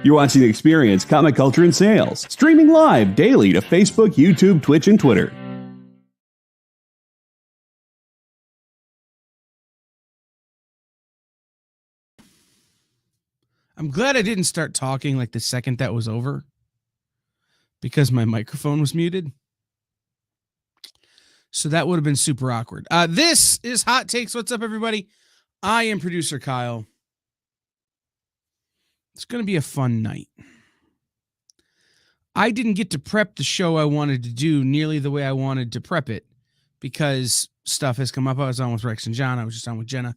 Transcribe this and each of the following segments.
You're watching The Experience, Comic Culture and Sales, streaming live daily to Facebook, YouTube, Twitch, and Twitter. I'm glad I didn't start talking like the second that was over because my microphone was muted. So that would have been super awkward. This is Hot Takes. What's up, everybody? I am producer Kyle. It's going to be a fun night. I didn't get to prep the show I wanted to do nearly the way I wanted to prep it because stuff has come up. I was on with Rex and John. I was just on with Jenna.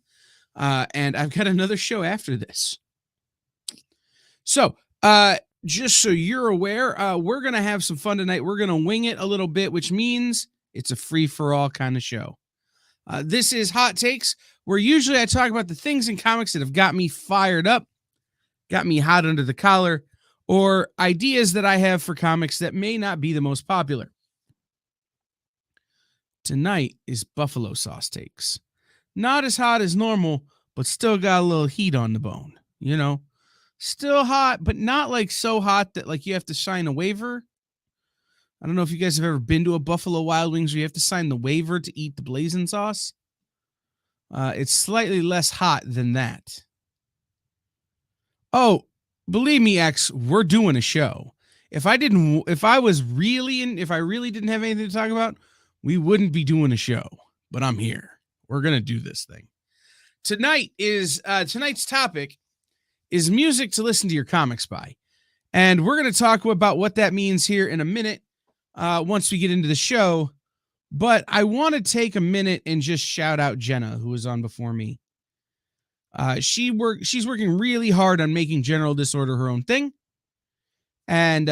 And I've got another show after this. So, just so you're aware, we're going to have some fun tonight. We're going to wing it a little bit, which means it's a free-for-all kind of show. This is Hot Takes, where usually I talk about the things in comics that have got me fired up, got me hot under the collar, or ideas that I have for comics that may not be the most popular. Tonight is Buffalo Sauce Takes. Not as hot as normal, but still got a little heat on the bone, you know? Still hot, but not like so hot that like you have to sign a waiver. I don't know if you guys have ever been to a Buffalo Wild Wings where you have to sign the waiver to eat the blazing sauce. It's slightly less hot than that. Oh, believe me, X, we're doing a show. If I really didn't have anything to talk about, we wouldn't be doing a show. But I'm here. We're gonna do this thing. Tonight's topic is music to listen to your comics by. And we're going to talk about what that means here in a minute once we get into the show. But I want to take a minute and just shout out Jenna, who was on before me. She's working really hard on making General Disorder her own thing and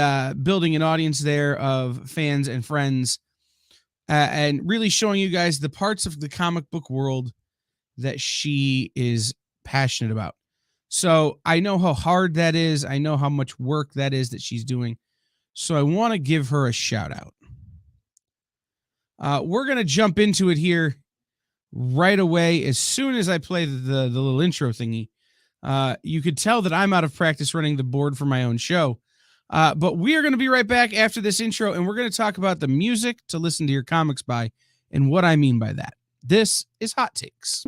building an audience there of fans and friends and really showing you guys the parts of the comic book world that she is passionate about. So I know how hard that is. I know how much work that is that she's doing. So I want to give her a shout out. We're going to jump into it here right away. As soon as I play the little intro thingy, you could tell that I'm out of practice running the board for my own show. But we are going to be right back after this intro, and we're going to talk about the music to listen to your comics by and what I mean by that. This is Hot Takes.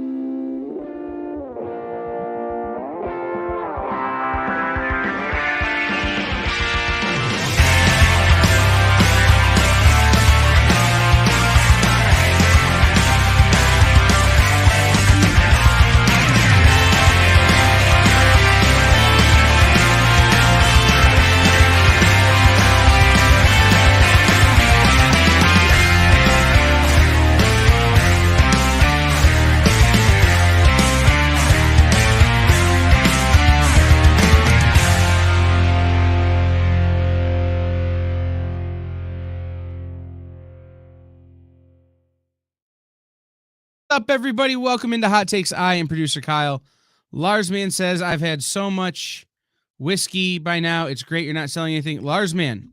Up, everybody? Welcome into Hot Takes. I am producer Kyle. Larsman says, I've had so much whiskey by now. It's great you're not selling anything. Larsman,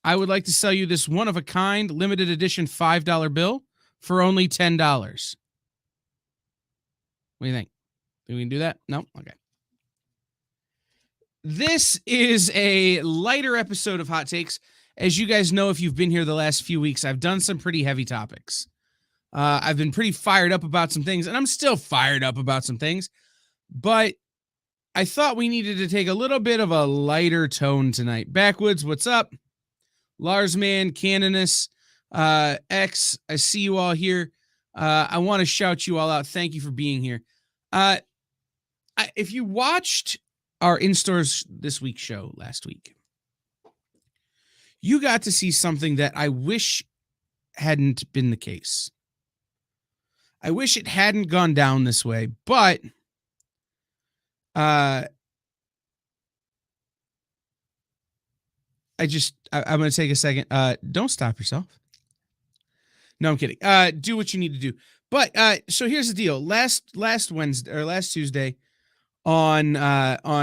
I would like to sell you this one-of-a-kind limited edition $5 bill for only $10. What do you think? Think we can do that? No? Okay. This is a lighter episode of Hot Takes. As you guys know, if you've been here the last few weeks, I've done some pretty heavy topics. I've been pretty fired up about some things, and I'm still fired up about some things, but I thought we needed to take a little bit of a lighter tone tonight. Backwoods, what's up? Larsman, Canonus, X, I see you all here. I want to shout you all out. Thank you for being here. If you watched our in-stores this week show last week, you got to see something that I wish hadn't been the case. I wish it hadn't gone down this way, but I'm going to take a second. Don't stop yourself. No, I'm kidding. Do what you need to do. But so here's the deal. Last Wednesday or last Tuesday on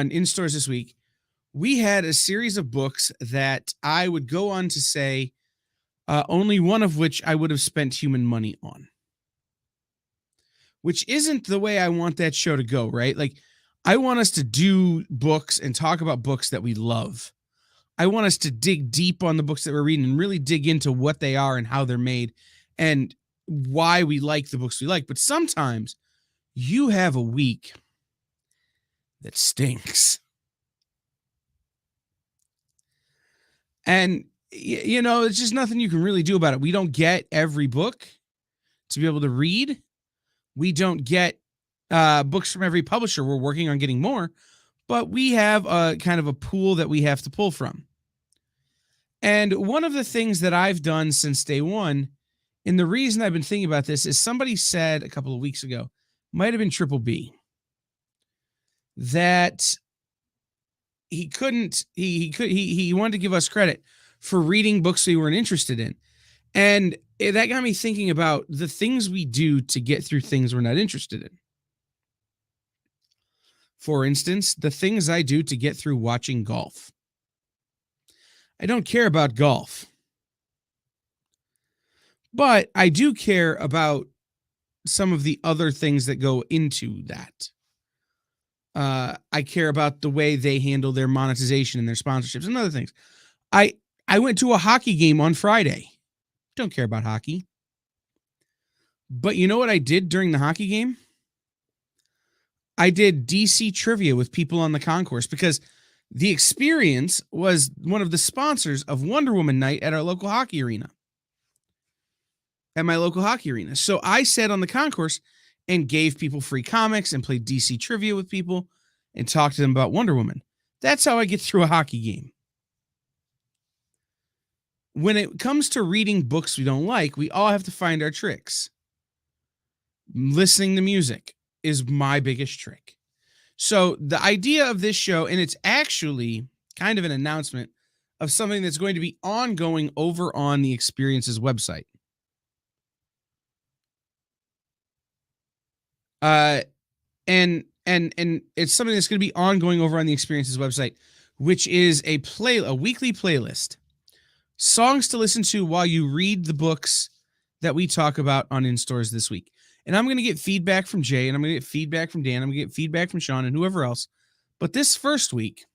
in stores this week, we had a series of books that I would go on to say only one of which I would have spent human money on. Which isn't the way I want that show to go, right? Like, I want us to do books and talk about books that we love. I want us to dig deep on the books that we're reading and really dig into what they are and how they're made and why we like the books we like. But sometimes you have a week that stinks. And, it's just nothing you can really do about it. We don't get every book to be able to read. We don't get books from every publisher. We're working on getting more, but we have a kind of a pool that we have to pull from. And one of the things that I've done since day one, and the reason I've been thinking about this is somebody said a couple of weeks ago, might have been Triple B, that he wanted to give us credit for reading books we weren't interested in. And that got me thinking about the things we do to get through things we're not interested in. For instance, the things I do to get through watching golf. I don't care about golf, but I do care about some of the other things that go into that. I care about the way they handle their monetization and their sponsorships and other things. I went to a hockey game on Friday. Don't care about hockey. But you know what I did during the hockey game? I did DC trivia with people on the concourse because the experience was one of the sponsors of Wonder Woman night at our local hockey arena. At my local hockey arena. So I sat on the concourse and gave people free comics and played DC trivia with people and talked to them about Wonder Woman. That's how I get through a hockey game. When it comes to reading books we don't like, we all have to find our tricks. Listening to music is my biggest trick. So the idea of this show, and it's actually kind of an announcement of something that's going to be ongoing over on the Experiences website. And it's something that's going to be ongoing over on the Experiences website, which is a weekly playlist. Songs to listen to while you read the books that we talk about on In Stores this week. And I'm going to get feedback from Jay, and I'm going to get feedback from Dan, I'm going to get feedback from Sean and whoever else. But this first week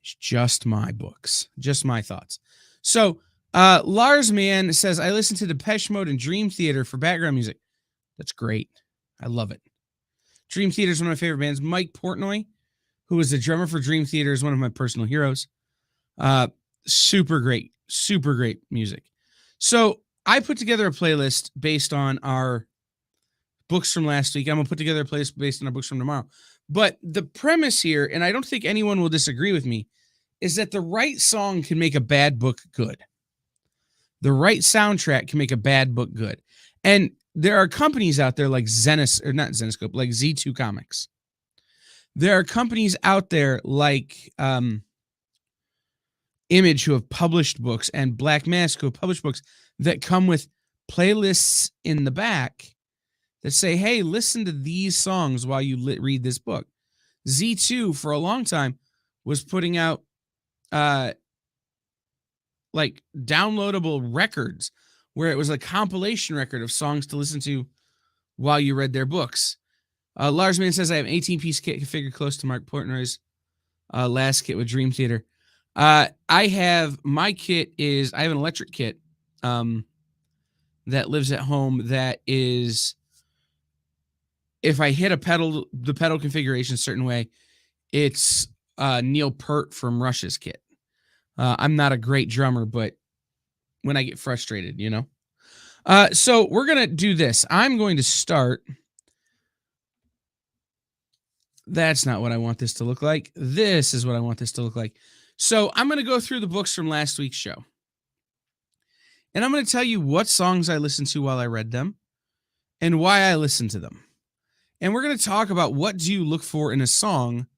is just my books, just my thoughts. So Lars Man says, I listen to Depeche Mode and Dream Theater for background music. That's great. I love it. Dream Theater is one of my favorite bands. Mike Portnoy, who is the drummer for Dream Theater, is one of my personal heroes. Super great music. So I put together a playlist based on our books from last week. I'm going to put together a playlist based on our books from tomorrow. But the premise here, and I don't think anyone will disagree with me, is that the right song can make a bad book good. The right soundtrack can make a bad book good. And there are companies out there like not Zenoscope, like Z2 Comics. There are companies out there like Image who have published books and Black Mask who have published books that come with playlists in the back that say, hey, listen to these songs while you read this book. Z2 for a long time was putting out like downloadable records where it was a compilation record of songs to listen to while you read their books. Lars Man says, I have an 18-piece kit configured close to Mark Portnoy's last kit with Dream Theater. I have an electric kit that lives at home that is, if I hit the pedal configuration a certain way, it's Neil Peart from Rush's kit. I'm not a great drummer, but when I get frustrated, So we're going to do this. I'm going to start. That's not what I want this to look like. This is what I want this to look like. So I'm going to go through the books from last week's show. And I'm going to tell you what songs I listened to while I read them and why I listened to them. And we're going to talk about what do you look for in a song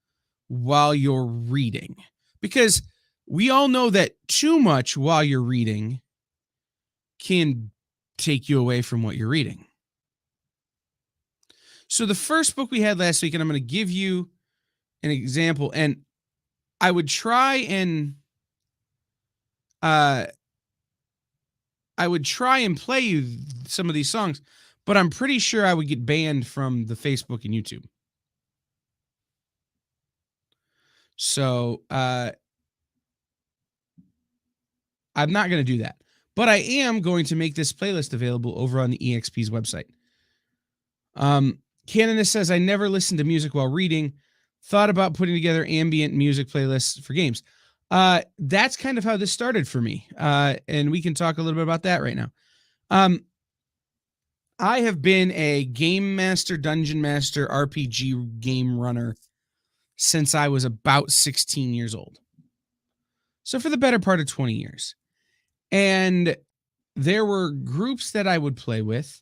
while you're reading. Because we all know that too much while you're reading can take you away from what you're reading. So the first book we had last week, and I'm going to give you an example, and I would try and play you some of these songs, but I'm pretty sure I would get banned from the Facebook and YouTube. So I'm not going to do that. But I am going to make this playlist available over on the EXP's website. Canonist says, I never listened to music while reading. Thought about putting together ambient music playlists for games. That's kind of how this started for me. And we can talk a little bit about that right now. I have been a game master, dungeon master, RPG game runner since I was about 16 years old. So for the better part of 20 years. And there were groups that I would play with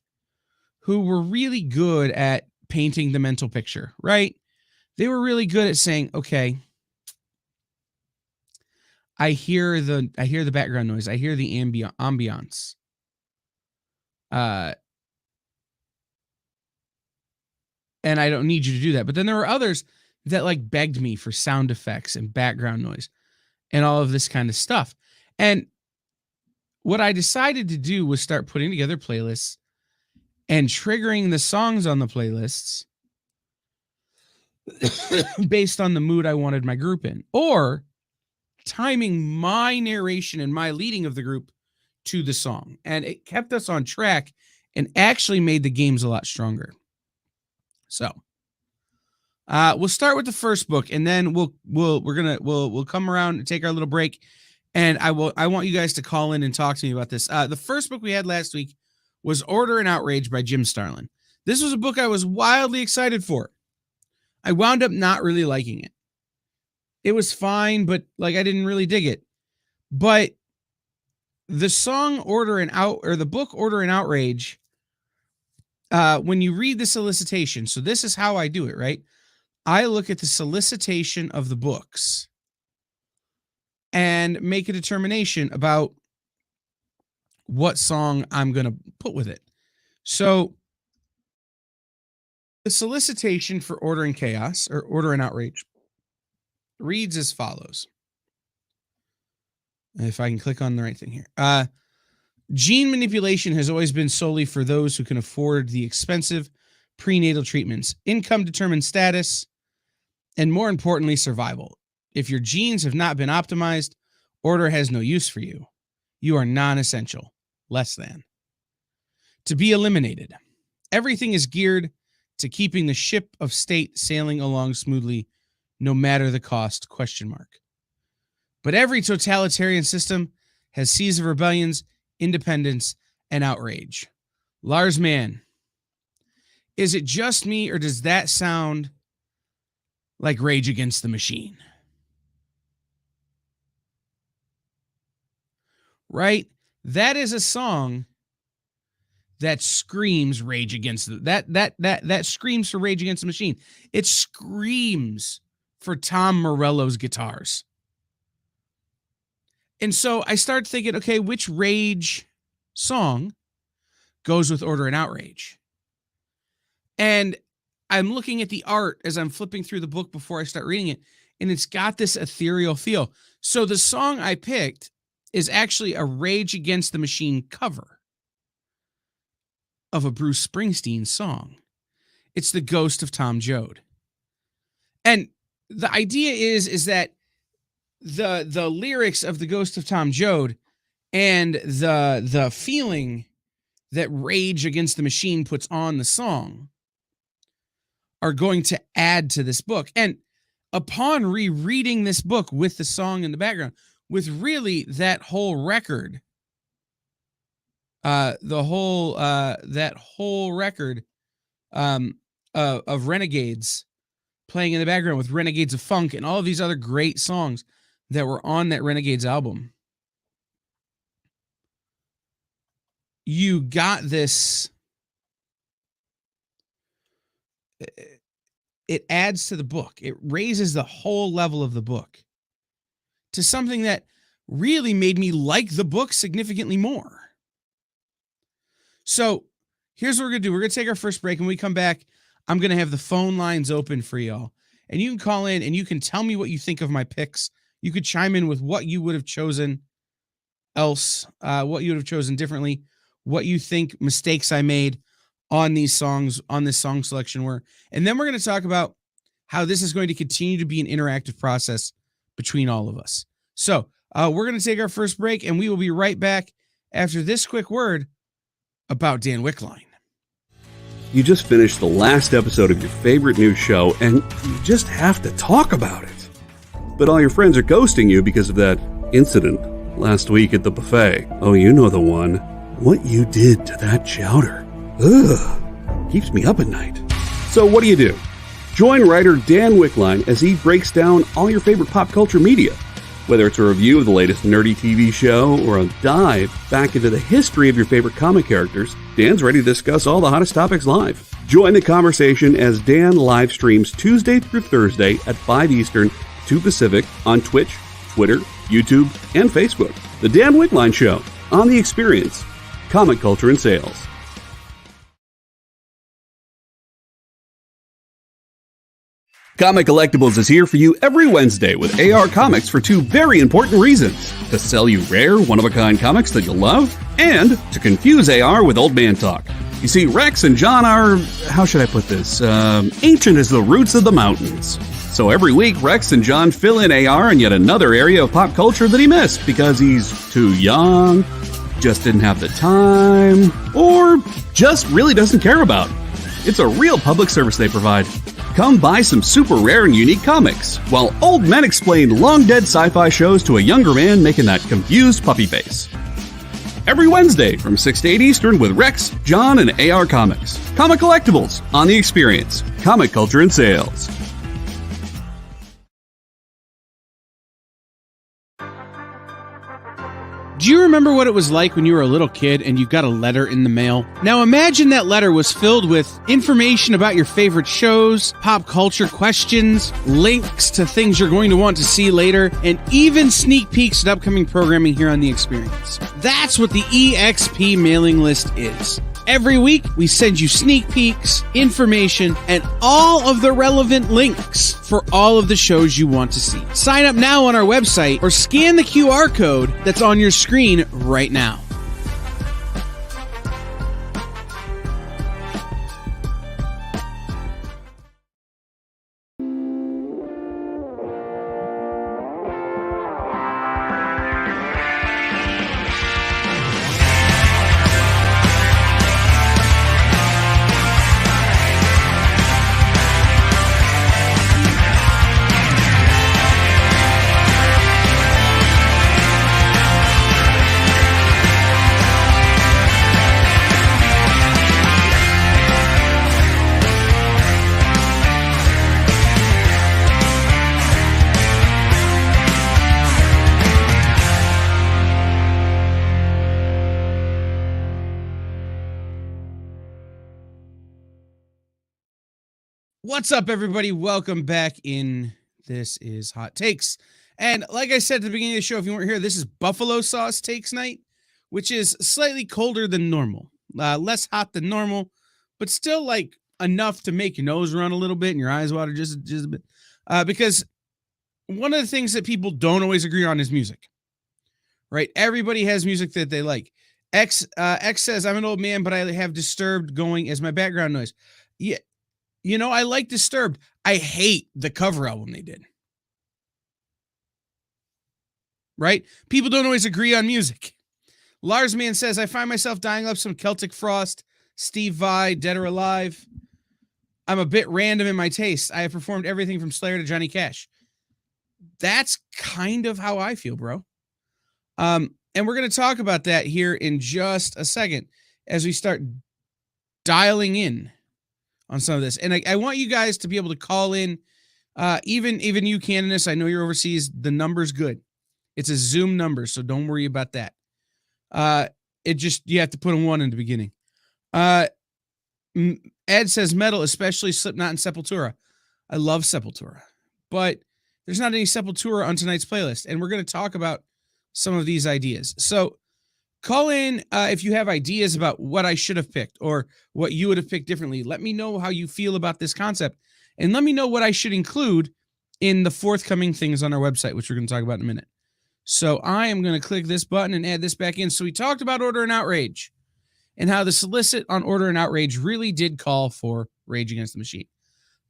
who were really good at painting the mental picture, right? They were really good at saying, okay, I hear the background noise. I hear the ambiance. And I don't need you to do that. But then there were others that like begged me for sound effects and background noise and all of this kind of stuff. And what I decided to do was start putting together playlists and triggering the songs on the playlists based on the mood I wanted my group in, or timing my narration and my leading of the group to the song. And it kept us on track and actually made the games a lot stronger. So we'll start with the first book, and then we'll come around and take our little break. And I want you guys to call in and talk to me about this. The first book we had last week was Order and Outrage by Jim Starlin. This was a book I was wildly excited for. I wound up not really liking it. It was fine, but like I didn't really dig it. But the song the book Order and Outrage, when you read the solicitation, so this is how I do it, right? I look at the solicitation of the books and make a determination about what song I'm going to put with it. So the solicitation for Order and Chaos, or Order and Outrage, reads as follows. If I can click on the right thing here. Gene manipulation has always been solely for those who can afford the expensive prenatal treatments. Income determines status, and more importantly, survival. If your genes have not been optimized, Order has no use for you. You are non-essential. Less than. To be eliminated. Everything is geared to keeping the ship of state sailing along smoothly, no matter the cost, ? But every totalitarian system has seas of rebellions, independence, and outrage. Lars Mann, is it just me, or does that sound like Rage Against the Machine? Right? That is a song that screams Rage Against that screams for Rage Against the Machine. It screams for Tom Morello's guitars. And so I started thinking, okay, which Rage song goes with Order and Outrage? And I'm looking at the art as I'm flipping through the book before I start reading it, and it's got this ethereal feel. So the song I picked is actually a Rage Against the Machine cover of a Bruce Springsteen song. It's The Ghost of Tom Joad. And the idea is that the lyrics of The Ghost of Tom Joad and the feeling that Rage Against the Machine puts on the song are going to add to this book. And upon rereading this book with the song in the background, with really that whole record, that whole record of Renegades playing in the background with Renegades of Funk and all of these other great songs that were on that Renegades album, you got this. It adds to the book. It raises the whole level of the book to something that really made me like the book significantly more. So here's what we're going to do. We're going to take our first break, and when we come back, I'm going to have the phone lines open for y'all. And you can call in and you can tell me what you think of my picks. You could chime in with what you would have chosen else, what you would have chosen differently, what you think mistakes I made on these songs, on this song selection were. And then we're going to talk about how this is going to continue to be an interactive process between all of us. So we're going to take our first break, and we will be right back after this quick word about Dan Wickline. You just finished the last episode of your favorite news show, and you just have to talk about it. But all your friends are ghosting you because of that incident last week at the buffet. Oh, you know the one. What you did to that chowder. Ugh. Keeps me up at night. So what do? Join writer Dan Wickline as he breaks down all your favorite pop culture media. Whether it's a review of the latest nerdy TV show or a dive back into the history of your favorite comic characters, Dan's ready to discuss all the hottest topics live. Join the conversation as Dan live streams Tuesday through Thursday at 5 Eastern, 2 Pacific on Twitch, Twitter, YouTube, and Facebook. The Dan Wickline Show on The Experience, Comic Culture and Sales. Comic Collectibles is here for you every Wednesday with AR Comics for two very important reasons. To sell you rare, one-of-a-kind comics that you'll love, and to confuse AR with old man talk. You see, Rex and John are, how should I put this, ancient as the roots of the mountains. So every week, Rex and John fill in AR in yet another area of pop culture that he missed because he's too young, just didn't have the time, or just really doesn't care about. It's a real public service they provide. Come buy some super rare and unique comics, while old men explain long-dead sci-fi shows to a younger man making that confused puppy face. Every Wednesday from 6 to 8 Eastern with Rex, John, and AR Comics. Comic Collectibles on The Experience, Comic Culture and Sales. Do you remember what it was like when you were a little kid and you got a letter in the mail? Now imagine that letter was filled with information about your favorite shows, pop culture questions, links to things you're going to want to see later, and even sneak peeks at upcoming programming here on The Experience. That's what the EXP mailing list is. Every week, we send you sneak peeks, information, and all of the relevant links for all of the shows you want to see. Sign up now on our website or scan the QR code that's on your screen right now. What's up, everybody? Welcome back in. This is Hot Takes. And like I said at the beginning of the show, if you weren't here, this is Buffalo Sauce Takes Night, which is slightly colder than normal. Less hot than normal, but still like enough to make your nose run a little bit and your eyes water just a bit. Because one of the things that people don't always agree on is music, right? Everybody has music that they like. X says, I'm an old man, but I have Disturbed going as my background noise. Yeah. You know, I like Disturbed. I hate the cover album they did. Right? People don't always agree on music. Lars Man says, I find myself dialing up some Celtic Frost, Steve Vai, Dead or Alive. I'm a bit random in my taste. I have performed everything from Slayer to Johnny Cash. That's kind of how I feel, bro. And we're going to talk about that here in just a second as we start dialing in on some of this. And I want you guys to be able to call in, even you, Candace. I know you're overseas. The number's good. It's a Zoom number, so don't worry about that. You have to put a 1 in the beginning. Ed says metal, especially Slipknot and Sepultura. I love Sepultura, but there's not any Sepultura on tonight's playlist, and we're going to talk about some of these ideas. So call in if you have ideas about what I should have picked or what you would have picked differently. Let me know how you feel about this concept, and let me know what I should include in the forthcoming things on our website, which we're going to talk about in a minute. So I am going to click this button and add this back in. So we talked about Order and Outrage and how the solicit on Order and Outrage really did call for Rage Against the Machine.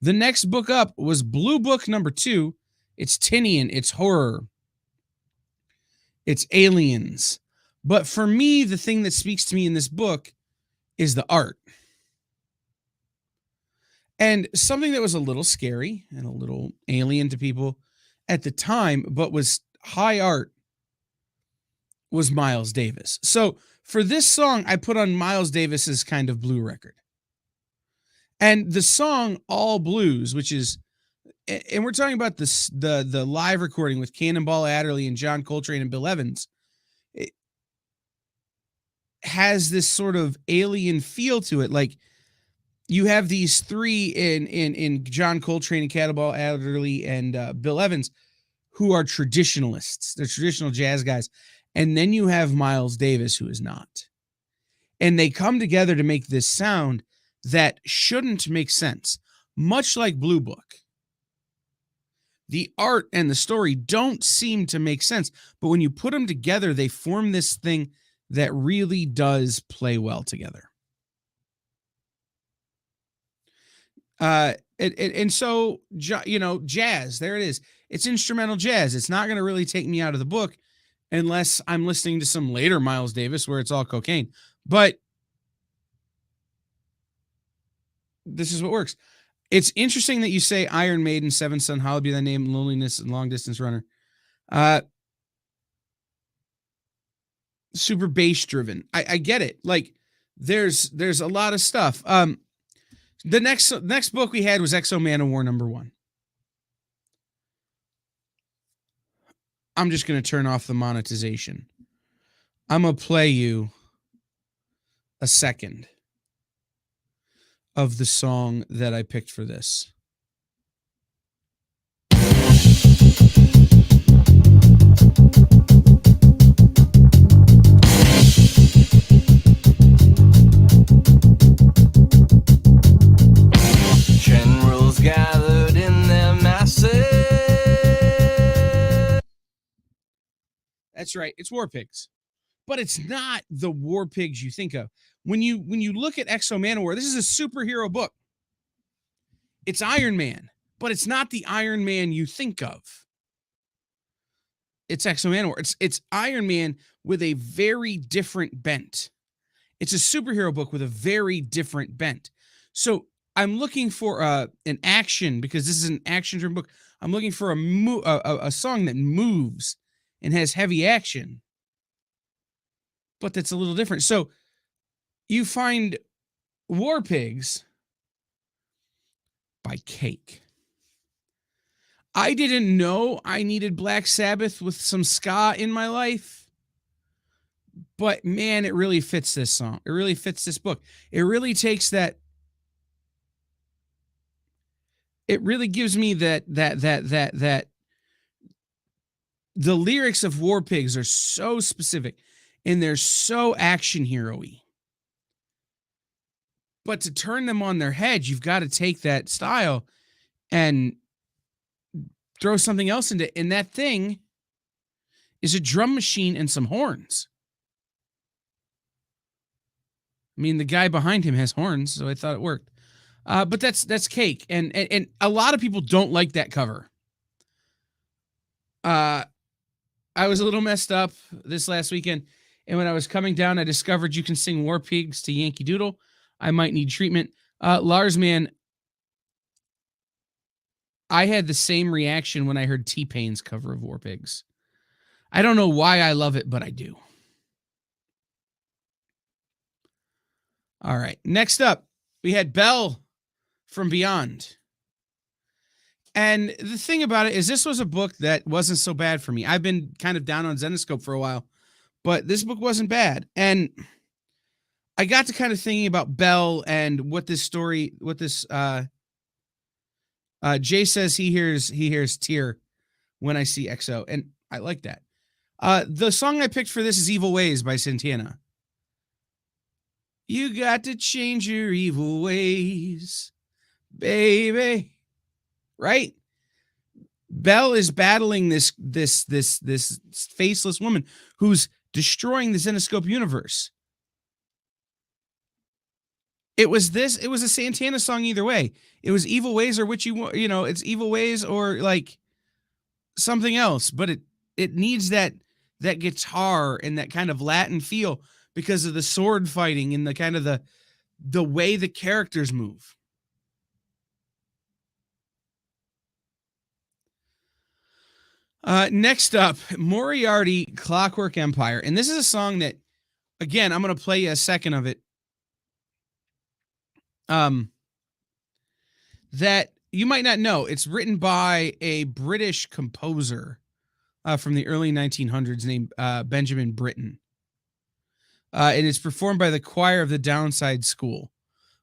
The next book up was Blue Book number 2. It's Tinian, it's horror, it's aliens. But for me, the thing that speaks to me in this book is the art. And something that was a little scary and a little alien to people at the time, but was high art, was Miles Davis. So for this song, I put on Miles Davis's kind of blue record. And the song All Blues, which is, and we're talking about this, the live recording with Cannonball Adderley and John Coltrane and Bill Evans, it has this sort of alien feel to it. Like, you have these three in John Coltrane and Cannonball Adderley and Bill Evans, who are traditionalists. They're traditional jazz guys. And then you have Miles Davis, who is not. And they come together to make this sound that shouldn't make sense. Much like Blue Book, the art and the story don't seem to make sense. But when you put them together, they form this thing that really does play well together. And so, you know, jazz, there it is. It's instrumental jazz. It's not going to really take me out of the book unless I'm listening to some later Miles Davis where it's all cocaine. But this is what works. It's interesting that you say Iron Maiden, Seven Son, Hallowed Be Thy Name, Loneliness, and Long Distance Runner. Super bass driven. I get it. Like, there's a lot of stuff. The next book we had was Exo Man of War number 1. I'm just going to turn off the monetization. I'm going to play you a second of the song that I picked for this. Generals gathered in their masses. That's right. It's War Pigs. But it's not the War Pigs you think of. When you look at Exo Manowar, this is a superhero book. It's Iron Man, but it's not the Iron Man you think of. It's Exo Manowar. It's Iron Man with a very different bent. It's a superhero book with a very different bent. So I'm looking for an action, because this is an action-driven book. I'm looking for a song that moves and has heavy action, but that's a little different. So you find War Pigs by Cake. I didn't know I needed Black Sabbath with some ska in my life, but man, it really fits this song. It really fits this book. It really takes that. It really gives me that the lyrics of War Pigs are so specific and they're so action hero-y. But to turn them on their head, you've got to take that style and throw something else into it. And that thing is a drum machine and some horns. I mean, the guy behind him has horns, so I thought it worked. But that's Cake. And a lot of people don't like that cover. I was a little messed up this last weekend, and when I was coming down, I discovered you can sing War Pigs to Yankee Doodle. I might need treatment. Lars, man, I had the same reaction when I heard T-Pain's cover of War Pigs. I don't know why I love it, but I do. All right. Next up, we had Belle from Beyond. And the thing about it is, this was a book that wasn't so bad for me. I've been kind of down on Zenescope for a while, but this book wasn't bad. And I got to kind of thinking about Belle and what this Jay says he hears tear when I see EXO, and I like that. The song I picked for this is Evil Ways by Santana. You got to change your evil ways, baby. Right? Belle is battling this faceless woman who's destroying the Zenescope universe. It was a Santana song either way. It was Evil Ways or What You Want, it's Evil Ways or like something else, but it needs that guitar and that kind of Latin feel because of the sword fighting and the kind of the way the characters move. Next up, Moriarty, Clockwork Empire. And this is a song that, again, I'm going to play you a second of it. That you might not know. It's written by a British composer from the early 1900s named Benjamin Britten. And it's performed by the choir of the Downside School.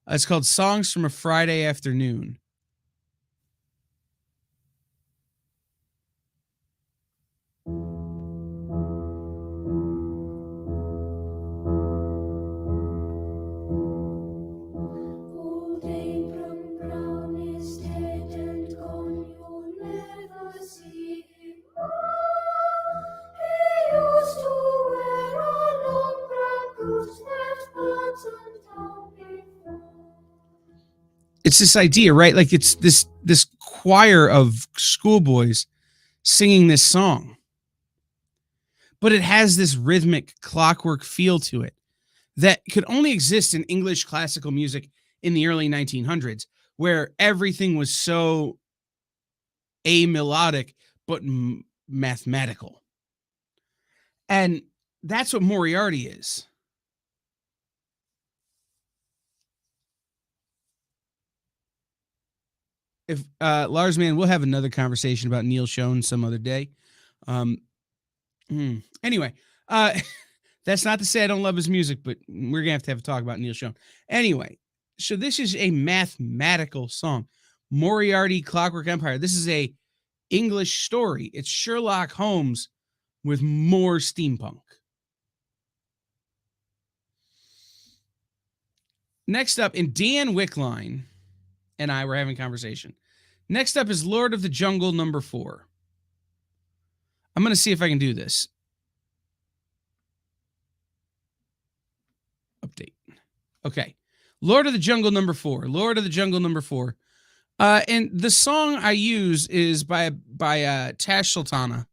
It's called Songs from a Friday Afternoon. It's this idea, right? Like it's this choir of schoolboys singing this song. But it has this rhythmic clockwork feel to it that could only exist in English classical music in the early 1900s, where everything was so amelodic but mathematical. And that's what Moriarty is. If Lars, man, we'll have another conversation about Neil Schon some other day. Anyway, that's not to say I don't love his music, but we're gonna have to have a talk about Neil Schon. Anyway, so this is a mathematical song, Moriarty, Clockwork Empire. This is a English story. It's Sherlock Holmes with more steampunk. Next up, and Dan Wickline and I were having a conversation. Next up is Lord of the Jungle #4. I'm going to see if I can do this. Update. Okay. Lord of the Jungle #4. Lord of the Jungle #4. And the song I use is by Tash Sultana.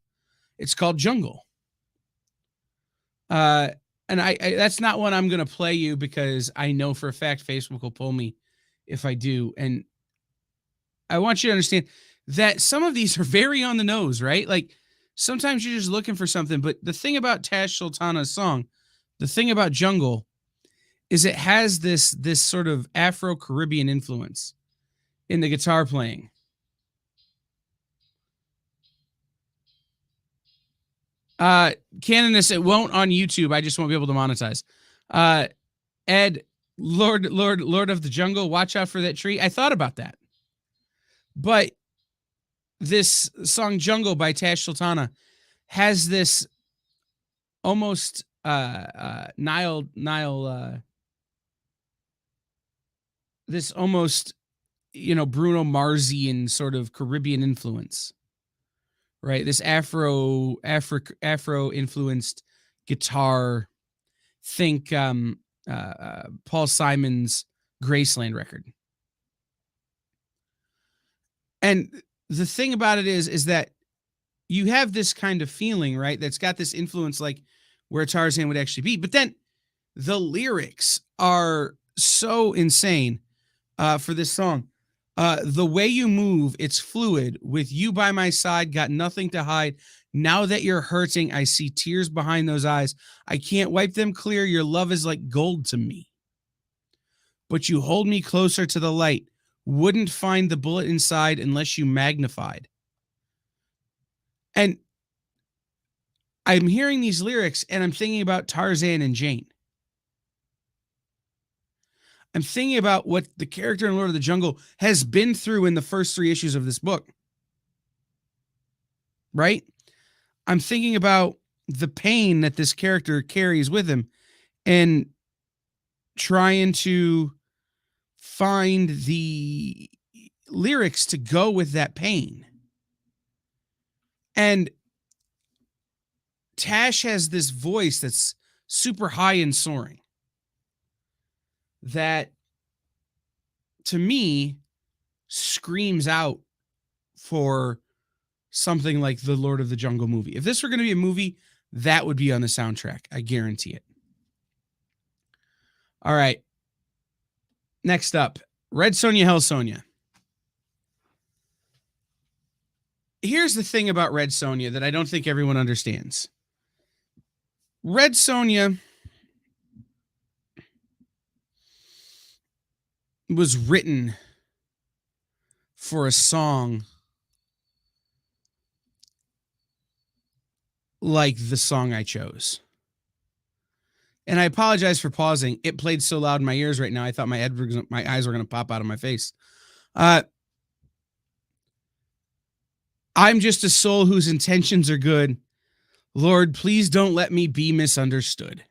It's called Jungle. And I that's not one I'm going to play you because I know for a fact Facebook will pull me if I do. And I want you to understand that some of these are very on the nose, right? Like sometimes you're just looking for something. But the thing about Tash Sultana's song, the thing about Jungle, is it has this sort of Afro-Caribbean influence in the guitar playing. Canonus, it won't on YouTube. I just won't be able to monetize. Ed, Lord of the Jungle, watch out for that tree. I thought about that. But this song Jungle by Tash Sultana has this almost Nile this almost Bruno Marsian sort of Caribbean influence, right? This Afro influenced guitar. Think Paul Simon's Graceland record. And the thing about it is that you have this kind of feeling, right? That's got this influence, like where Tarzan would actually be. But then the lyrics are so insane for this song. The way you move, it's fluid. With you by my side, got nothing to hide. Now that you're hurting, I see tears behind those eyes. I can't wipe them clear. Your love is like gold to me. But you hold me closer to the light. Wouldn't find the bullet inside unless you magnified. And I'm hearing these lyrics and I'm thinking about Tarzan and Jane. I'm thinking about what the character in Lord of the Jungle has been through in the first 3 issues of this book. Right? I'm thinking about the pain that this character carries with him and trying to find the lyrics to go with that pain. And Tash has this voice that's super high and soaring that to me, screams out for something like the Lord of the Jungle movie. If this were going to be a movie, that would be on the soundtrack. I guarantee it. All right. Next up, Red Sonja, Hell Sonja. Here's the thing about Red Sonja that I don't think everyone understands. Red Sonja was written for a song like the song I chose. And I apologize for pausing. It played so loud in my ears right now, I thought my eyes were going to pop out of my face. I'm just a soul whose intentions are good. Lord, please don't let me be misunderstood.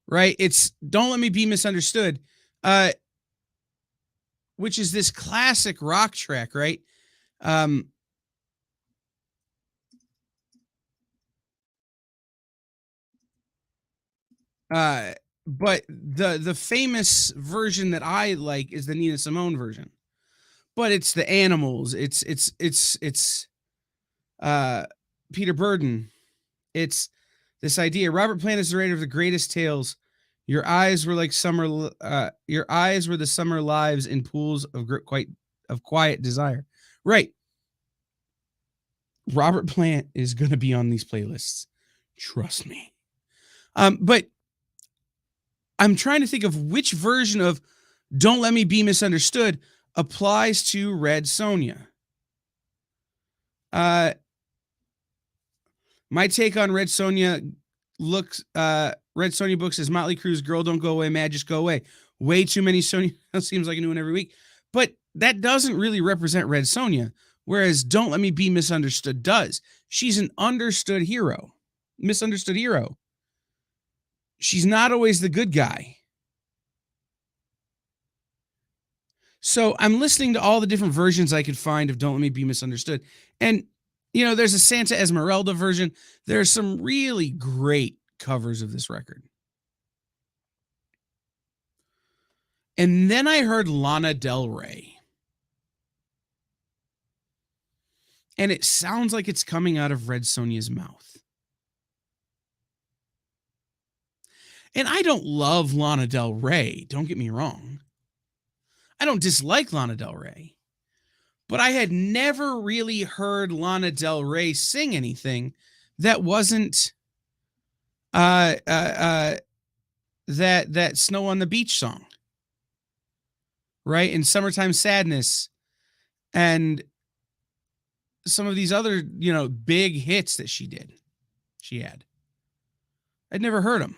Right? It's Don't Let Me Be Misunderstood, which is this classic rock track, right? But the famous version that I like is the Nina Simone version. But it's the Animals. It's Peter Burden. It's this idea. Robert Plant is the writer of the greatest tales. Your eyes were like summer. Your eyes were the summer lives in pools of quiet desire. Right. Robert Plant is going to be on these playlists. Trust me. But I'm trying to think of which version of Don't Let Me Be Misunderstood applies to Red Sonja. My take on Red Sonja Red Sonja books is Motley Crue's Girl Don't Go Away, Mad Just Go Away. Way too many Sonja. Seems like a new one every week. But that doesn't really represent Red Sonja, whereas Don't Let Me Be Misunderstood does. She's an misunderstood hero. She's not always the good guy. So I'm listening to all the different versions I could find of Don't Let Me Be Misunderstood. And, there's a Santa Esmeralda version. There's some really great covers of this record. And then I heard Lana Del Rey. And it sounds like it's coming out of Red Sonja's mouth. And I don't love Lana Del Rey, don't get me wrong. I don't dislike Lana Del Rey. But I had never really heard Lana Del Rey sing anything that wasn't that Snow on the Beach song. Right? And Summertime Sadness and some of these other, big hits that she had. I'd never heard them.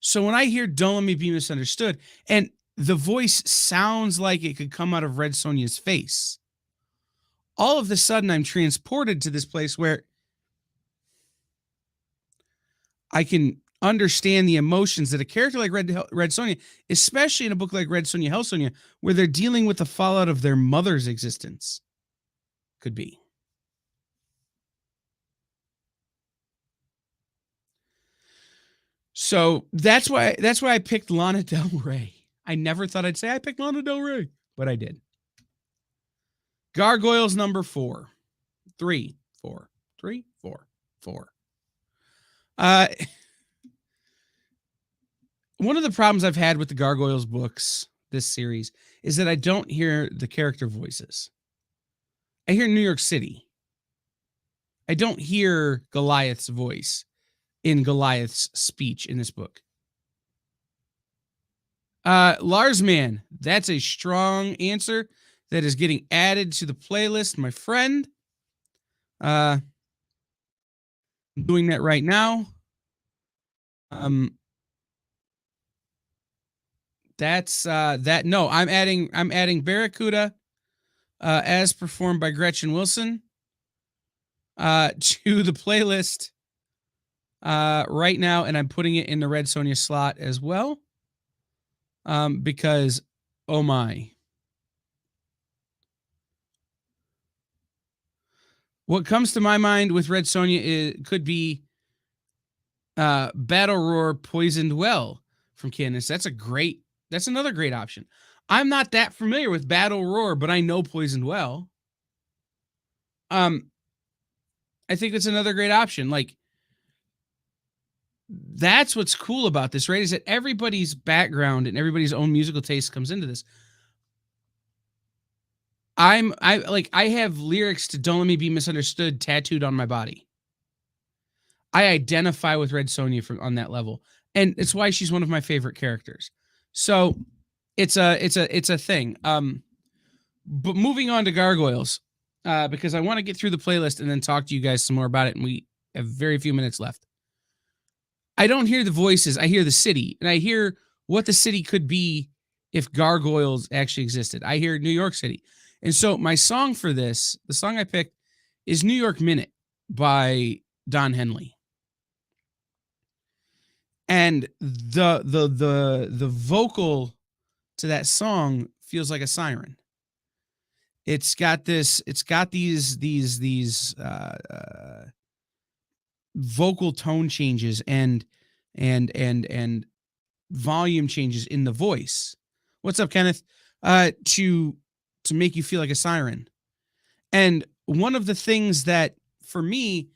So when I hear Don't Let Me Be Misunderstood, and the voice sounds like it could come out of Red Sonja's face, all of a sudden I'm transported to this place where I can understand the emotions that a character like Red Sonja, especially in a book like Red Sonja, Hell Sonja, where they're dealing with the fallout of their mother's existence, could be. So that's why I picked Lana Del Rey. I never thought I'd say I picked Lana Del Rey, but I did. Gargoyles number 4. 3, 4. 3, 4, 4. One of the problems I've had with the Gargoyles books, this series, is that I don't hear the character voices. I hear New York City. I don't hear Goliath's voice in Goliath's speech in this book. Lars Man, that's a strong answer that is getting added to the playlist, my friend. I'm doing that right now. That's that. No, I'm adding Barracuda, as performed by Gretchen Wilson, to the playlist right now, and I'm putting it in the Red Sonja slot as well. Because, oh my. What comes to my mind with Red Sonja could be Battle Roar Poisoned Well from Candace. That's a great That's another great option. I'm not that familiar with Battle Roar, but I know Poisoned Well. I think that's another great option. Like, that's what's cool about this, right? Is that everybody's background and everybody's own musical taste comes into this. I have lyrics to Don't Let Me Be Misunderstood tattooed on my body. I identify with Red Sonja on that level. And it's why she's one of my favorite characters. So it's a thing. But moving on to Gargoyles, because I want to get through the playlist and then talk to you guys some more about it. And we have very few minutes left. I don't hear the voices. I hear the city, and I hear what the city could be if gargoyles actually existed. I hear New York City. And so my song for this, the song I picked, is New York Minute by Don Henley. And the vocal to that song feels like a siren. It's got these vocal tone changes and volume changes in the voice. What's up, Kenneth? To make you feel like a siren. And one of the things that for me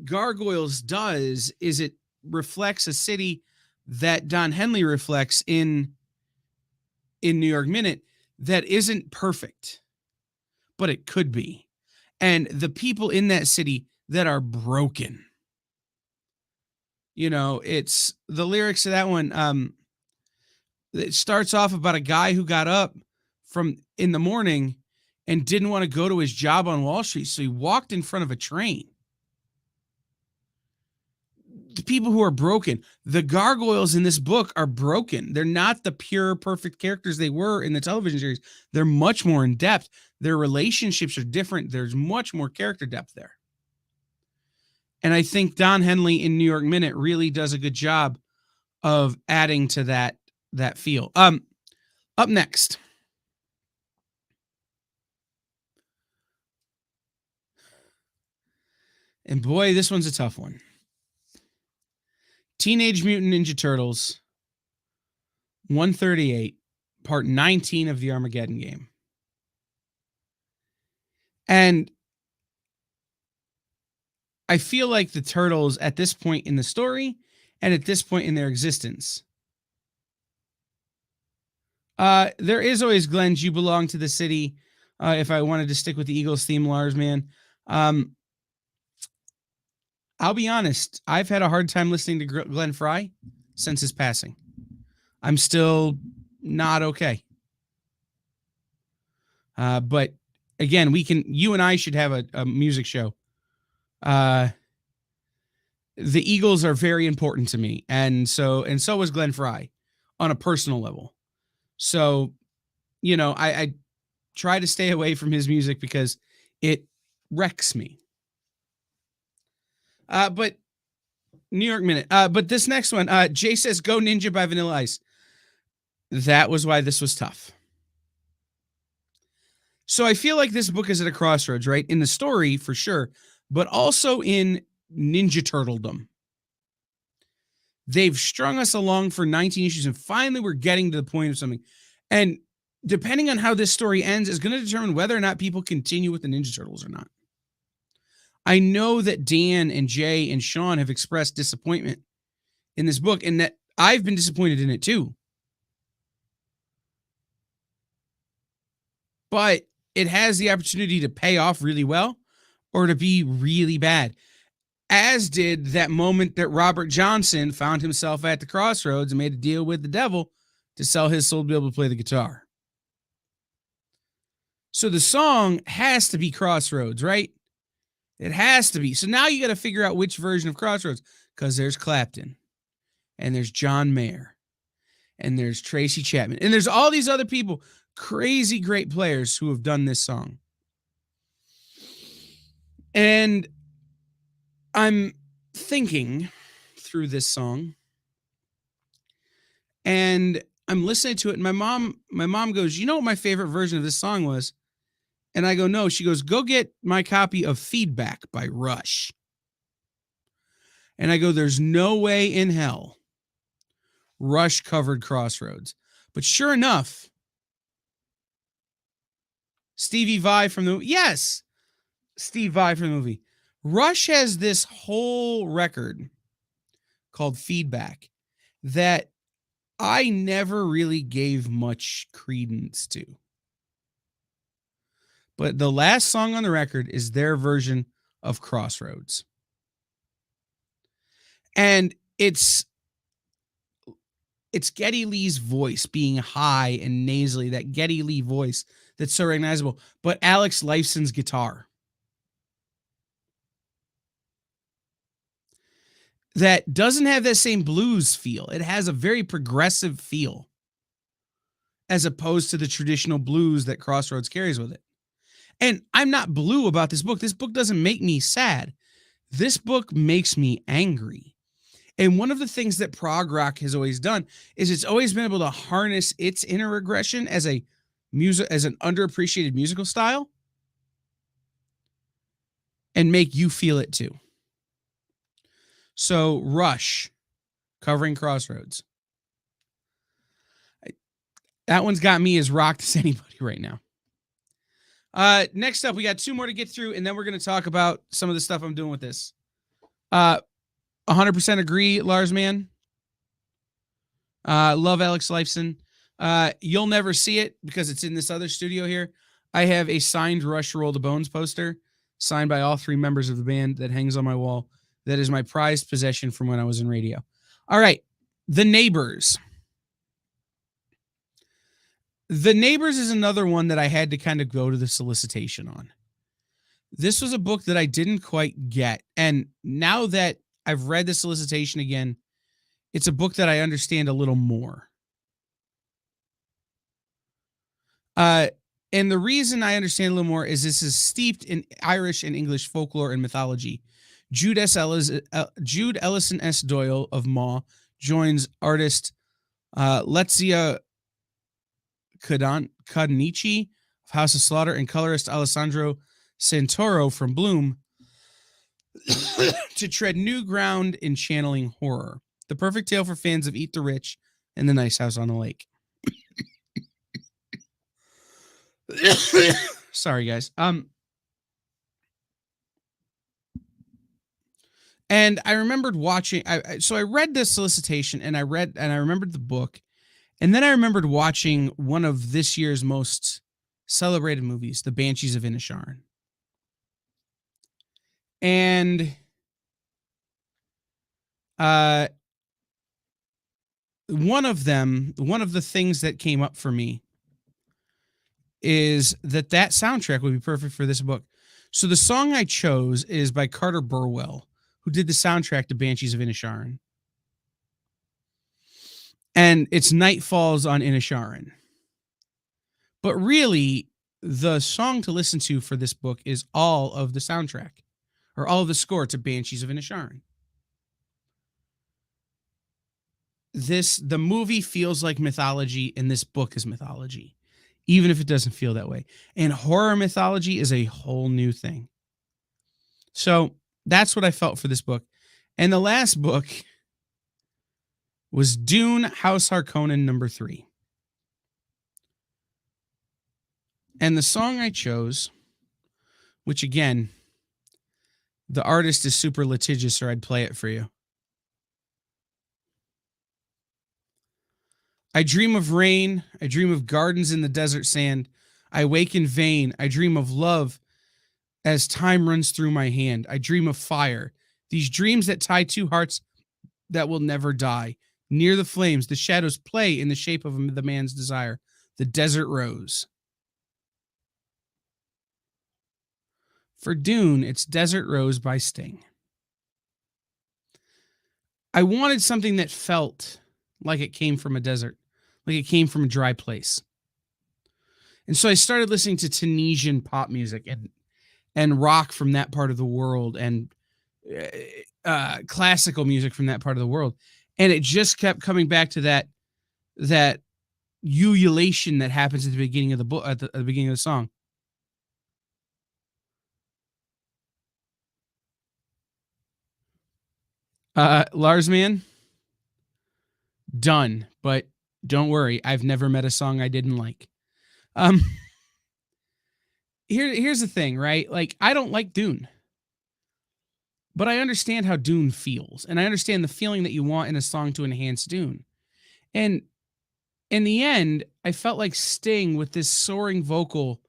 Gargoyles does is it reflects a city that Don Henley reflects in New York Minute that isn't perfect, but it could be. And the people in that city that are broken. You know, it's the lyrics of that one. It starts off about a guy who got up from in the morning and didn't want to go to his job on Wall Street. So he walked in front of a train. The people who are broken, the gargoyles in this book are broken. They're not the pure, perfect characters they were in the television series. They're much more in depth. Their relationships are different. There's much more character depth there. And I think Don Henley in New York Minute really does a good job of adding to that feel. Up next. And boy, this one's a tough one. Teenage Mutant Ninja Turtles 138, part 19 of the Armageddon game. And I feel like the Turtles at this point in the story and at this point in their existence. There is always Glenn's You Belong to the City. If I wanted to stick with the Eagles theme, Lars, man. I'll be honest. I've had a hard time listening to Glenn Frey since his passing. I'm still not okay. But again, you and I should have a music show. The Eagles are very important to me. And so was Glenn Frey on a personal level. So, you know, I try to stay away from his music because it wrecks me. But New York Minute. But this next one, Jay says, Go Ninja by Vanilla Ice. That was why this was tough. So I feel like this book is at a crossroads, right? In the story, for sure, but also in Ninja Turtledom. They've strung us along for 19 issues, and finally we're getting to the point of something. And depending on how this story ends is going to determine whether or not people continue with the Ninja Turtles or not. I know that Dan and Jay and Sean have expressed disappointment in this book, and that I've been disappointed in it too. But it has the opportunity to pay off really well or to be really bad. As did that moment that Robert Johnson found himself at the crossroads and made a deal with the devil to sell his soul to be able to play the guitar. So the song has to be Crossroads, right? It has to be. So now you got to figure out which version of Crossroads, because there's Clapton and there's John Mayer and there's Tracy Chapman and there's all these other people, crazy great players who have done this song. And I'm thinking through this song and I'm listening to it. And my mom goes, you know what my favorite version of this song was? And I go, no. She goes, go get my copy of Feedback by Rush. And I go, there's no way in hell Rush covered Crossroads. But sure enough, Stevie Vai from the Steve Vai from the movie. Rush has this whole record called Feedback that I never really gave much credence to. But the last song on the record is their version of Crossroads. And it's Geddy Lee's voice being high and nasally, that Geddy Lee voice that's so recognizable, but Alex Lifeson's guitar. That doesn't have that same blues feel. It has a very progressive feel as opposed to the traditional blues that Crossroads carries with it. And I'm not blue about this book. This book doesn't make me sad. This book makes me angry. And one of the things that prog rock has always done is it's always been able to harness its inner aggression as an underappreciated musical style and make you feel it too. So Rush, covering Crossroads. That one's got me as rocked as anybody right now. Next up, we got 2 more to get through, and then we're going to talk about some of the stuff I'm doing with this. 100% agree, Lars Man. Love Alex Lifeson. You'll never see it because it's in this other studio here. I have a signed Rush Roll the Bones poster, signed by all 3 members of the band, that hangs on my wall. That is my prized possession from when I was in radio. All right. The Neighbors. The Neighbors is another one that I had to kind of go to the solicitation on. This was a book that I didn't quite get. And now that I've read the solicitation again, it's a book that I understand a little more. And the reason I understand a little more is this is steeped in Irish and English folklore and mythology. Jude Ellison S. Doyle of Maw joins artist Letizia Codnici of House of Slaughter and colorist Alessandro Santoro from Bloom to tread new ground in channeling horror. The perfect tale for fans of Eat the Rich and The Nice House on the Lake. Sorry, guys. And I remembered watching. So I read this solicitation, and I remembered the book, and then I remembered watching one of this year's most celebrated movies, The Banshees of Inisherin. And one of the things that came up for me is that soundtrack would be perfect for this book. So the song I chose is by Carter Burwell, who did the soundtrack to Banshees of Inisherin. And it's Night Falls on Inisherin. But really, the song to listen to for this book is all of the soundtrack, or all of the score to Banshees of Inisherin. The movie feels like mythology, and this book is mythology, even if it doesn't feel that way. And horror mythology is a whole new thing. So that's what I felt for this book. And the last book was Dune House Harkonnen #3. And the song I chose, which again, the artist is super litigious, or I'd play it for you. I dream of rain. I dream of gardens in the desert sand. I wake in vain. I dream of love as time runs through my hand. I dream of fire. These dreams that tie 2 hearts that will never die. Near the flames, the shadows play in the shape of the man's desire. The desert rose. For Dune, it's Desert Rose by Sting. I wanted something that felt like it came from a desert, like it came from a dry place. And so I started listening to Tunisian pop music and rock from that part of the world, and classical music from that part of the world. And it just kept coming back to that ululation that happens at the beginning of the book, at the beginning of the song. Lars Man, done. But Don't worry, I've never met a song I didn't like. Um, here's the thing, right? Like, I don't like Dune, but I understand how Dune feels, and I understand the feeling that you want in a song to enhance Dune. And in the end, I felt like Sting with this soaring vocal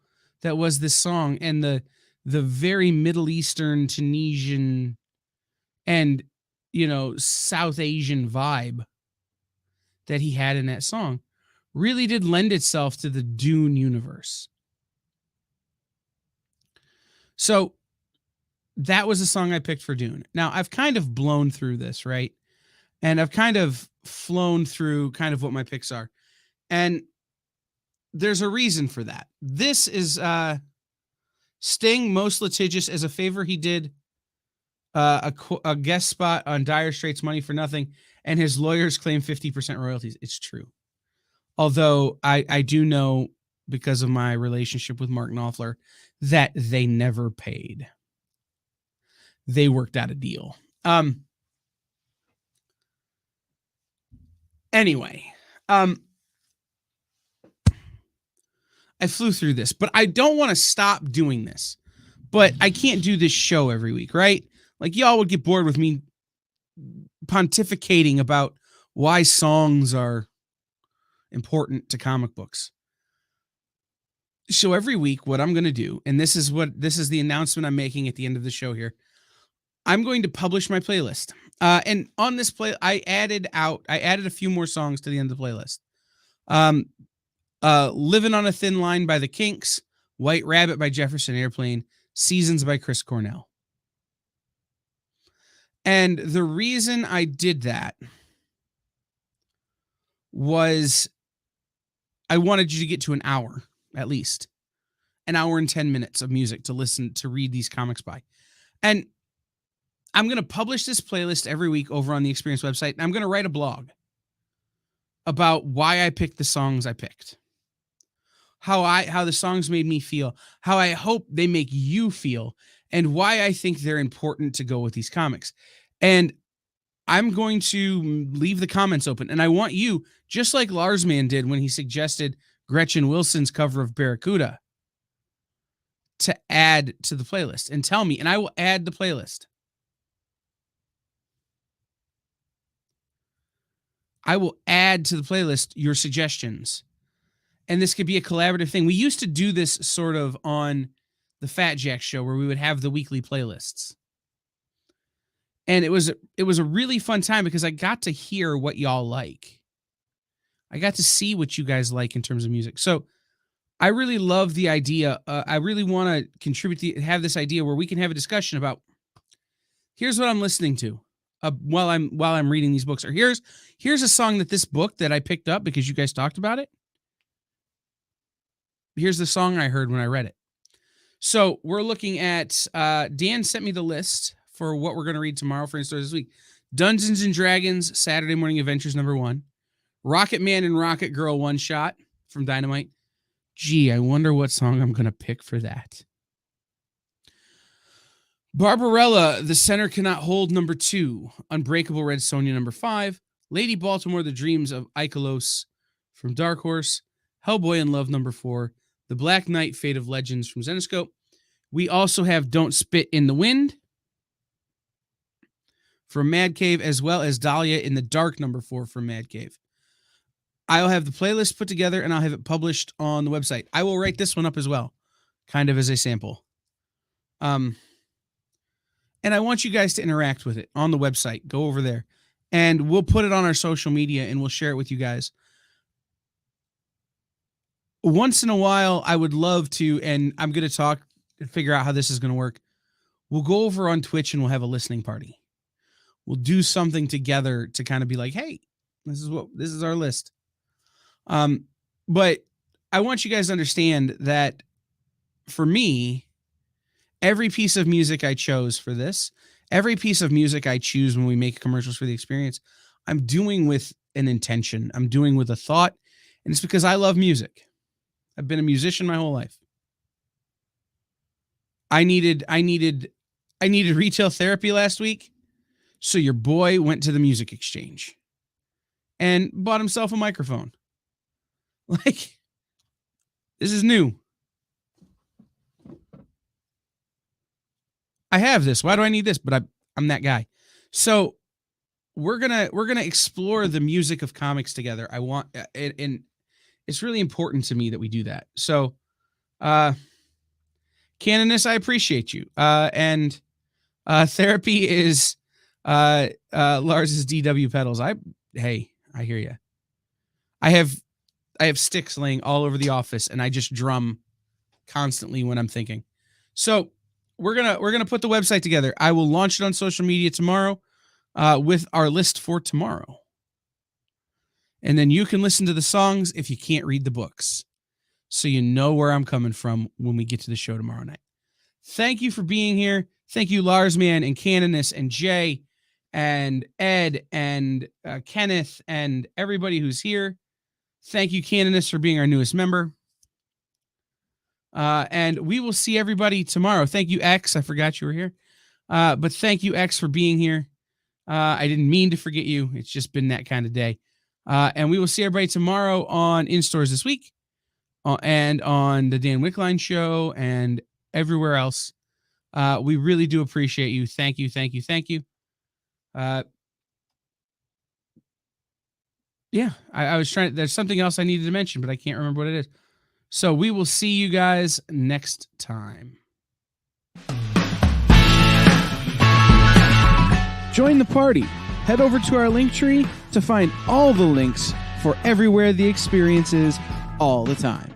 that was this song, and the very Middle Eastern, Tunisian, and South Asian vibe that he had in that song really did lend itself to the Dune universe. So that was the song I picked for Dune. Now, I've kind of blown through this, right? And I've kind of flown through kind of what my picks are. And there's a reason for that. This is Sting, Most Litigious, as a favor he did a guest spot on Dire Straits' Money for Nothing, and his lawyers claim 50% royalties. It's true. Although I do know, because of my relationship with Mark Knopfler, that they never paid. They worked out a deal. Anyway, I flew through this, but I don't want to stop doing this. But I can't do this show every week, right? Like, y'all would get bored with me pontificating about why songs are important to comic books. So every week, what I'm going to do, and this is the announcement I'm making at the end of the show here, I'm going to publish my playlist. And on this I added a few more songs to the end of the playlist. Living on a Thin Line by the Kinks, White Rabbit by Jefferson Airplane, Seasons by Chris Cornell. And the reason I did that was I wanted you to get to an hour, at least. An hour and 10 minutes of music to read these comics by. And I'm going to publish this playlist every week over on the Experience website. And I'm going to write a blog about why I picked the songs I picked. How the songs made me feel, how I hope they make you feel, and why I think they're important to go with these comics. And I'm going to leave the comments open. And I want you, just like Larsman did when he suggested Gretchen Wilson's cover of Barracuda, to add to the playlist and tell me, and I will add the playlist. I will add to the playlist your suggestions. And this could be a collaborative thing. We used to do this sort of on the Fat Jack show, where we would have the weekly playlists. And it was a really fun time because I got to hear what y'all like. I got to see what you guys like in terms of music. So I really love the idea. I really want to contribute have this idea where we can have a discussion about, here's what I'm listening to while I'm reading these books, or here's a song that this book that I picked up because you guys talked about it. Here's the song I heard when I read it. So we're looking at, Dan sent me the list for what we're going to read tomorrow for In-Stores this week. Dungeons and Dragons, Saturday Morning Adventures #1. Rocket Man and Rocket Girl One Shot from Dynamite. Gee, I wonder what song I'm going to pick for that. Barbarella, The Center Cannot Hold #2. Unbreakable Red Sonja #5. Lady Baltimore, The Dreams of Icolos from Dark Horse. Hellboy in Love #4. The Black Knight, Fate of Legends from Zenoscope. We also have Don't Spit in the Wind from Mad Cave, as well as Dahlia in the Dark #4 from Mad Cave. I'll have the playlist put together and I'll have it published on the website. I will write this one up as well, kind of as a sample. And I want you guys to interact with it on the website. Go over there and we'll put it on our social media and we'll share it with you guys. Once in a while, I would love to, and I'm going to talk and figure out how this is going to work. We'll go over on Twitch and we'll have a listening party. We'll do something together to kind of be like, hey, this is our list. But I want you guys to understand that for me, every piece of music I chose for this, every piece of music I choose when we make commercials for the Experience, I'm doing with an intention. I'm doing with a thought, and it's because I love music. I've been a musician my whole life. I needed retail therapy last week, so your boy went to the Music Exchange and bought himself a microphone. Like, this is new. I have this. Why do I need this? But I'm that guy. So we're gonna explore the music of comics together. I want, and it's really important to me that we do that. So, Canonus, I appreciate you. And therapy is Lars's DW pedals. I hear you. I have sticks laying all over the office, and I just drum constantly when I'm thinking. So we're gonna put the website together. I will launch it on social media tomorrow with our list for tomorrow. And then you can listen to the songs if you can't read the books. So you know where I'm coming from when we get to the show tomorrow night. Thank you for being here. Thank you, Lars, man, and Canonus, and Jay, and Ed, and Kenneth, and everybody who's here. Thank you, Canonus, for being our newest member. And we will see everybody tomorrow. Thank you, X. I forgot you were here. But thank you, X, for being here. I didn't mean to forget you. It's just been that kind of day. And we will see everybody tomorrow on In Stores This Week and on the Dan Wickline Show and everywhere else. We really do appreciate you. Thank you, thank you, thank you. Yeah, I was trying. There's something else I needed to mention, but I can't remember what it is. So we will see you guys next time. Join the party. Head over to our link tree to find all the links for everywhere the experience is all the time.